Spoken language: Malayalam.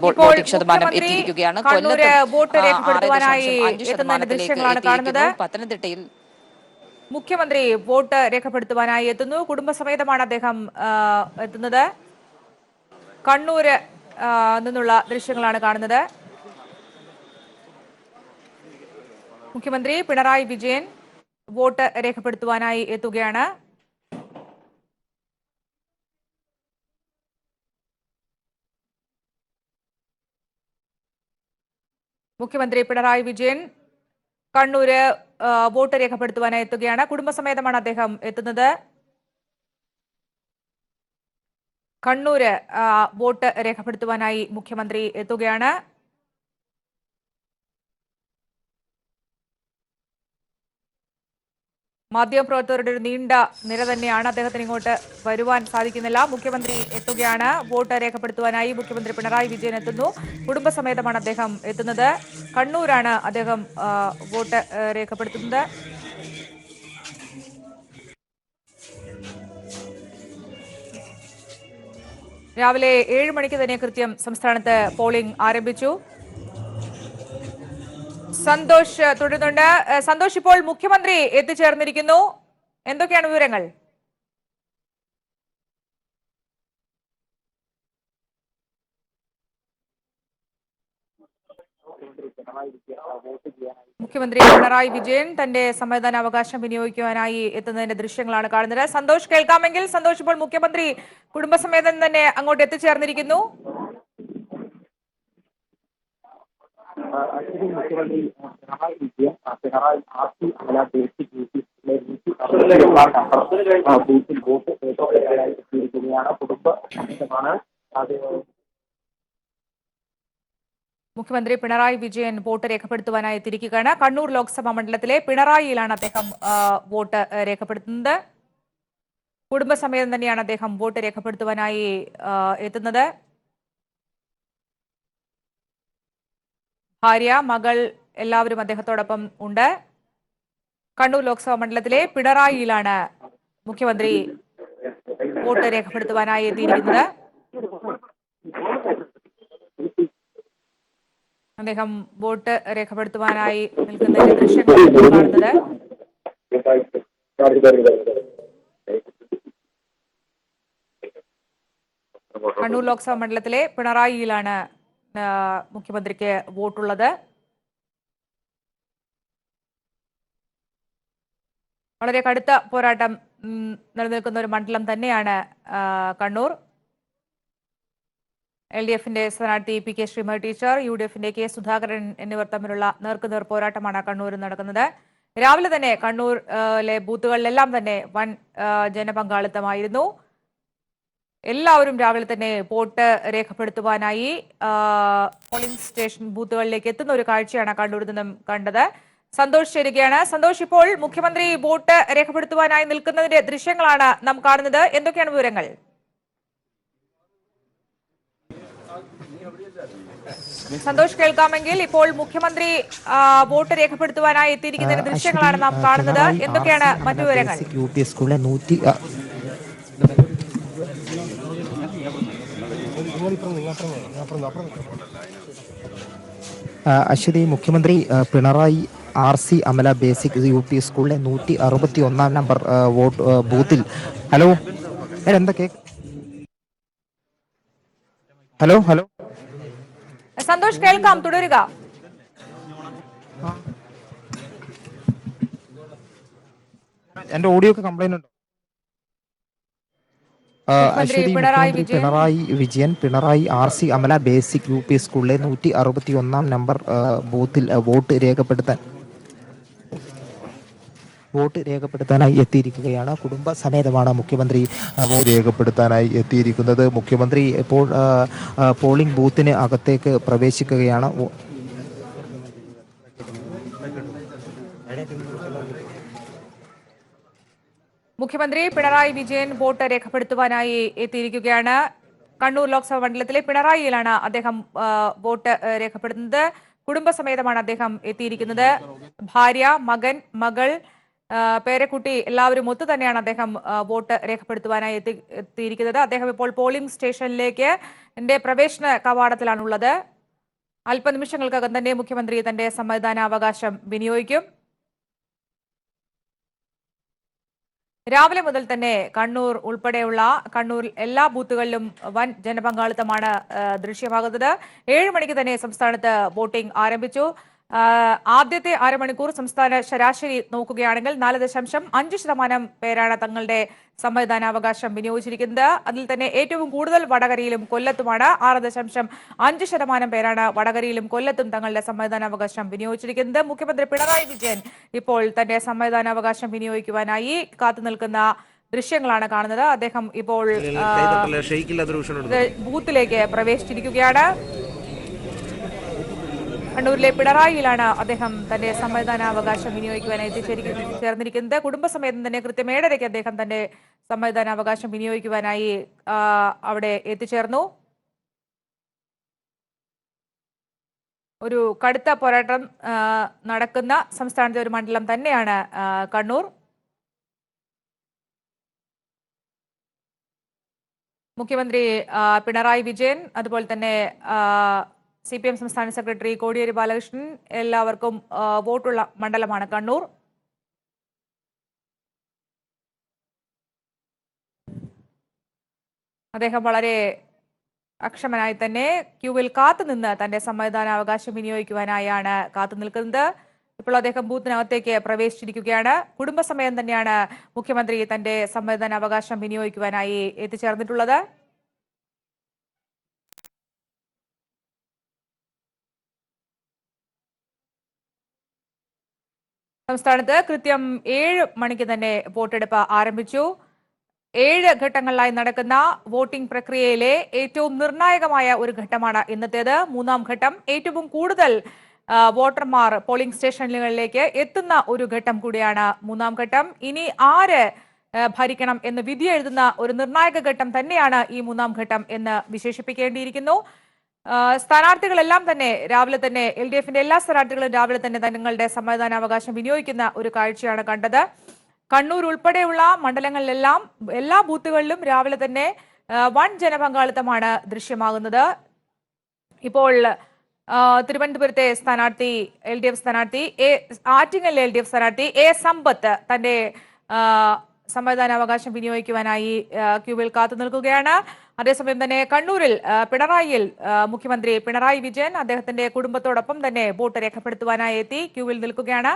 ഇപ്പോൾ വോട്ടിംഗ് ശതമാനം മുഖ്യമന്ത്രി എത്തിയിരിക്കുകയാണ്. കണ്ണൂര് കൊല്ലത്തും വോട്ട് രേഖപ്പെടുത്തുവാനായി 6.5% എത്തുന്നതിന്റെ ദൃശ്യങ്ങളാണ് എത്തിയിരിക്കുന്നു. കാണുന്നത്. പത്തനംതിട്ടയിൽ മുഖ്യമന്ത്രി വോട്ട് രേഖപ്പെടുത്തുവാനായി എത്തുന്നു. കുടുംബസമേതമാണ് അദ്ദേഹം എത്തുന്നത്. കണ്ണൂര് നിന്നുള്ള ദൃശ്യങ്ങളാണ് കാണുന്നത്. മുഖ്യമന്ത്രി പിണറായി വിജയൻ വോട്ട് രേഖപ്പെടുത്തുവാനായി എത്തുകയാണ്. മുഖ്യമന്ത്രി പിണറായി വിജയൻ കണ്ണൂര് വോട്ട് രേഖപ്പെടുത്തുവാനായി എത്തുകയാണ്. കുടുംബസമേതമാണ് അദ്ദേഹം എത്തുന്നത്. കണ്ണൂര് വോട്ട് രേഖപ്പെടുത്തുവാനായി മുഖ്യമന്ത്രി എത്തുകയാണ്. മാധ്യമപ്രവർത്തകരുടെ ഒരു നീണ്ട നിര തന്നെയാണ്. അദ്ദേഹത്തിന് ഇങ്ങോട്ട് വരുവാൻ സാധിക്കുന്നില്ല. മുഖ്യമന്ത്രി എത്തുകയാണ്. വോട്ട് രേഖപ്പെടുത്തുവാനായി മുഖ്യമന്ത്രി പിണറായി വിജയൻ എത്തുന്നു. കുടുംബസമേതമാണ് അദ്ദേഹം എത്തുന്നത്. കണ്ണൂരാണ് അദ്ദേഹം വോട്ട് രേഖപ്പെടുത്തുന്നത്. രാവിലെ 7 മണിക്ക് തന്നെ കൃത്യം സംസ്ഥാനത്ത് പോളിംഗ് ആരംഭിച്ചു. സന്തോഷ് തുടരുന്നുണ്ട്. സന്തോഷ്, ഇപ്പോൾ മുഖ്യമന്ത്രി എത്തിച്ചേർന്നിരിക്കുന്നു. എന്തൊക്കെയാണ് വിവരങ്ങൾ? മുഖ്യമന്ത്രി പിണറായി വിജയൻ തന്റെ സമ്മതിദാനാവകാശം വിനിയോഗിക്കുവാനായി എത്തുന്നതിന്റെ ദൃശ്യങ്ങളാണ് കാണുന്നത്. സന്തോഷ്, കേൾക്കാമെങ്കിൽ? സന്തോഷ്, ഇപ്പോൾ മുഖ്യമന്ത്രി കുടുംബസമേതം തന്നെ അങ്ങോട്ട് എത്തിച്ചേർന്നിരിക്കുന്നു. മുഖ്യമന്ത്രി പിണറായി വിജയൻ പിണറായി ആർസി അമല ബേസിക് ബൂത്തിൽ വോട്ട് എത്തിയിരിക്കുകയാണ്. കുടുംബമാണ് അത്. മുഖ്യമന്ത്രി പിണറായി വിജയൻ വോട്ട് രേഖപ്പെടുത്തുവാനായി എത്തിയിരിക്കുകയാണ്. കണ്ണൂർ ലോക്സഭാ മണ്ഡലത്തിലെ പിണറായിയിലാണ് അദ്ദേഹം വോട്ട് രേഖപ്പെടുത്തുന്നത്. കുടുംബസമേതം തന്നെയാണ് അദ്ദേഹം വോട്ട് രേഖപ്പെടുത്തുവാനായി എത്തുന്നത്. ഭാര്യ, മകൾ എല്ലാവരും അദ്ദേഹത്തോടൊപ്പം ഉണ്ട്. കണ്ണൂർ ലോക്സഭാ മണ്ഡലത്തിലെ പിണറായിയിലാണ് മുഖ്യമന്ത്രി വോട്ട് രേഖപ്പെടുത്തുവാനായി എത്തിയിരിക്കുന്നത്. അദ്ദേഹം വോട്ട് രേഖപ്പെടുത്തുവാനായി നിൽക്കുന്നതിന്റെ ദൃശ്യങ്ങളാണ് കാണുന്നത്. കണ്ണൂർ ലോക്സഭാ മണ്ഡലത്തിലെ പിണറായിയിലാണ് മുഖ്യമന്ത്രിക്ക് വോട്ടുള്ളത്. വളരെ കടുത്ത പോരാട്ടം നിലനിൽക്കുന്ന ഒരു മണ്ഡലം തന്നെയാണ് കണ്ണൂർ. LDFന്റെ സ്ഥാനാർത്ഥി PK ശ്രീമതി ടീച്ചർ, UDFന്റെ K സുധാകരൻ എന്നിവർ തമ്മിലുള്ള നേർക്കുനേർ പോരാട്ടമാണ് കണ്ണൂരിൽ നടക്കുന്നത്. രാവിലെ തന്നെ കണ്ണൂരിലെ ബൂത്തുകളിലെല്ലാം തന്നെ വൻ ജനപങ്കാളിത്തമായിരുന്നു. എല്ലാവരും രാവിലെ തന്നെ വോട്ട് രേഖപ്പെടുത്തുവാനായി പോളിംഗ് സ്റ്റേഷൻ ബൂത്തുകളിലേക്ക് എത്തുന്ന ഒരു കാഴ്ചയാണ് കണ്ണൂരിൽ നിന്നും കണ്ടത്. സന്തോഷ് ചേരുകയാണ്. സന്തോഷ്, ഇപ്പോൾ മുഖ്യമന്ത്രി വോട്ട് രേഖപ്പെടുത്തുവാനായി നിൽക്കുന്നതിന്റെ ദൃശ്യങ്ങളാണ് നാം കാണുന്നത്. എന്തൊക്കെയാണ് വിവരങ്ങൾ? സന്തോഷ്, കേൾക്കാമെങ്കിൽ? ഇപ്പോൾ മുഖ്യമന്ത്രി വോട്ട് രേഖപ്പെടുത്തുവാനായി എത്തിയിരിക്കുന്നതിന്റെ ദൃശ്യങ്ങളാണ് നാം കാണുന്നത്. എന്തൊക്കെയാണ് മറ്റു വിവരങ്ങൾ? അശ്വതി, മുഖ്യമന്ത്രി Pinarayi RC Amala basic UP സ്കൂളിലെ 161 നമ്പർ വോട്ട് ബൂത്തിൽ. ഹലോ, എന്താ കേക്ക്? ഹലോ ഹലോ സന്തോഷ്, കേൾക്കാം, തുടരുക. എന്റെ ഓഡിയോ ഒക്കെ കംപ്ലൈന്റ് ഉണ്ടോ? അശ്വതി, മുഖ്യമന്ത്രി Pinarayi Vijayan Pinarayi RC Amala basic UP സ്കൂളിലെ 161 നമ്പർ ബൂത്തിൽ വോട്ട് രേഖപ്പെടുത്താനായി എത്തിയിരിക്കുകയാണ്. കുടുംബസമേതമാണ് മുഖ്യമന്ത്രി വോട്ട് രേഖപ്പെടുത്താനായി എത്തിയിരിക്കുന്നത്. മുഖ്യമന്ത്രി ഇപ്പോൾ പോളിംഗ് ബൂത്തിന് അകത്തേക്ക് പ്രവേശിക്കുകയാണ്. മുഖ്യമന്ത്രി പിണറായി വിജയൻ വോട്ട് രേഖപ്പെടുത്തുവാനായി എത്തിയിരിക്കുകയാണ്. കണ്ണൂർ ലോക്സഭാ മണ്ഡലത്തിലെ പിണറായിയിലാണ് അദ്ദേഹം വോട്ട് രേഖപ്പെടുത്തുന്നത്. കുടുംബസമേതമാണ് അദ്ദേഹം എത്തിയിരിക്കുന്നത്. ഭാര്യ, മകൻ, മകൾ പേരക്കുട്ടി എല്ലാവരും ഒത്തു തന്നെയാണ് അദ്ദേഹം വോട്ട് രേഖപ്പെടുത്തുവാനായി എത്തിയിരിക്കുന്നത്. അദ്ദേഹം ഇപ്പോൾ പോളിംഗ് സ്റ്റേഷനിലേക്ക് പ്രവേശന കവാടത്തിലാണുള്ളത്. അല്പനിമിഷങ്ങൾക്കകം തന്നെ മുഖ്യമന്ത്രി തന്റെ സമ്മതിദാനാവകാശം വിനിയോഗിക്കും. രാവിലെ മുതൽ തന്നെ കണ്ണൂർ ഉൾപ്പെടെയുള്ള കണ്ണൂരിൽ എല്ലാ ബൂത്തുകളിലും വൻ ജനപങ്കാളിത്തമാണ് ദൃശ്യമാകുന്നത്. 7 മണിക്ക് തന്നെ സംസ്ഥാനത്ത് വോട്ടിംഗ് ആരംഭിച്ചു. ആദ്യത്തെ അരമണിക്കൂർ സംസ്ഥാന ശരാശരി നോക്കുകയാണെങ്കിൽ 4.5% പേരാണ് തങ്ങളുടെ സമ്മതിദാനാവകാശം വിനിയോഗിച്ചിരിക്കുന്നത്. അതിൽ തന്നെ ഏറ്റവും കൂടുതൽ വടകരയിലും കൊല്ലത്തുമാണ്. 6.5% പേരാണ് വടകരയിലും കൊല്ലത്തും തങ്ങളുടെ സമ്മതിദാനാവകാശം വിനിയോഗിച്ചിരിക്കുന്നത്. മുഖ്യമന്ത്രി പിണറായി വിജയൻ ഇപ്പോൾ തന്റെ സമ്മതിദാനാവകാശം വിനിയോഗിക്കുവാനായി കാത്തുനിൽക്കുന്ന ദൃശ്യങ്ങളാണ് കാണുന്നത്. അദ്ദേഹം ഇപ്പോൾ ബൂത്തിലേക്ക് പ്രവേശിച്ചിരിക്കുകയാണ്. കണ്ണൂരിലെ പിണറായിയിലാണ് അദ്ദേഹം തന്റെ സമ്മതിദാനാവകാശം വിനിയോഗിക്കുവാനായി എത്തിച്ചേർന്നിരിക്കുന്നത്. കുടുംബസമേതം തന്നെ കൃത്യം 7:30 അദ്ദേഹം തന്റെ സമ്മതിദാനാവകാശം വിനിയോഗിക്കുവാനായി അവിടെ എത്തിച്ചേർന്നു. ഒരു കടുത്ത പോരാട്ടം നടക്കുന്ന സംസ്ഥാനത്തെ ഒരു മണ്ഡലം തന്നെയാണ് കണ്ണൂർ. മുഖ്യമന്ത്രി പിണറായി വിജയൻ, അതുപോലെ തന്നെ CPM സംസ്ഥാന സെക്രട്ടറി കോടിയേരി ബാലകൃഷ്ണൻ, എല്ലാവർക്കും വോട്ടുള്ള മണ്ഡലമാണ് കണ്ണൂർ. അദ്ദേഹം വളരെ അക്ഷമനായി തന്നെ ക്യൂവിൽ കാത്തുനിന്ന് തന്റെ സമ്മതിദാനാവകാശം വിനിയോഗിക്കുവാനായാണ് കാത്തുനിൽക്കുന്നത്. ഇപ്പോൾ അദ്ദേഹം ബൂത്തിനകത്തേക്ക് പ്രവേശിച്ചിരിക്കുകയാണ്. കുടുംബസമേതം തന്നെയാണ് മുഖ്യമന്ത്രി തന്റെ സമ്മതിദാനാവകാശം വിനിയോഗിക്കുവാനായി എത്തിച്ചേർന്നിട്ടുള്ളത്. സംസ്ഥാനത്ത് കൃത്യം 7 മണിക്ക് തന്നെ വോട്ടെടുപ്പ് ആരംഭിച്ചു. 7 ഘട്ടങ്ങളിലായി നടക്കുന്ന വോട്ടിംഗ് പ്രക്രിയയിലെ ഏറ്റവും നിർണായകമായ ഒരു ഘട്ടമാണ് ഇന്നത്തേത്. 3-ാം ഘട്ടം. ഏറ്റവും കൂടുതൽ വോട്ടർമാർ പോളിംഗ് സ്റ്റേഷനുകളിലേക്ക് എത്തുന്ന ഒരു ഘട്ടം കൂടിയാണ് 3-ാം ഘട്ടം. ഇനി ആര് ഭരിക്കണം എന്ന് വിധി എഴുതുന്ന ഒരു നിർണായക ഘട്ടം തന്നെയാണ് ഈ 3-ാം ഘട്ടം എന്ന് വിശേഷിപ്പിക്കേണ്ടിയിരിക്കുന്നു. സ്ഥാനാർത്ഥികളെല്ലാം തന്നെ രാവിലെ തന്നെ LDFന്റെ എല്ലാ സ്ഥാനാർത്ഥികളും രാവിലെ തന്നെ തങ്ങളുടെ സമ്മതിദാനാവകാശം വിനിയോഗിക്കുന്ന ഒരു കാഴ്ചയാണ് കണ്ടത്. കണ്ണൂർ ഉൾപ്പെടെയുള്ള മണ്ഡലങ്ങളിലെല്ലാം എല്ലാ ബൂത്തുകളിലും രാവിലെ തന്നെ വൻ ജനപങ്കാളിത്തമാണ് ദൃശ്യമാകുന്നത്. ഇപ്പോൾ തിരുവനന്തപുരത്തെ സ്ഥാനാർത്ഥി LDF സ്ഥാനാർത്ഥി ആറ്റിങ്ങലിലെ LDF സ്ഥാനാർത്ഥി A സമ്പത്ത് തന്റെ സമ്മതിദാനാവകാശം വിനിയോഗിക്കുവാനായി ക്യൂവിൽ കാത്തു നിൽക്കുകയാണ്. അതേസമയം തന്നെ കണ്ണൂരിൽ പിണറായിയിൽ മുഖ്യമന്ത്രി പിണറായി വിജയൻ അദ്ദേഹത്തിന്റെ കുടുംബത്തോടൊപ്പം തന്നെ വോട്ട് രേഖപ്പെടുത്തുവാനായി എത്തി ക്യൂവിൽ നിൽക്കുകയാണ്.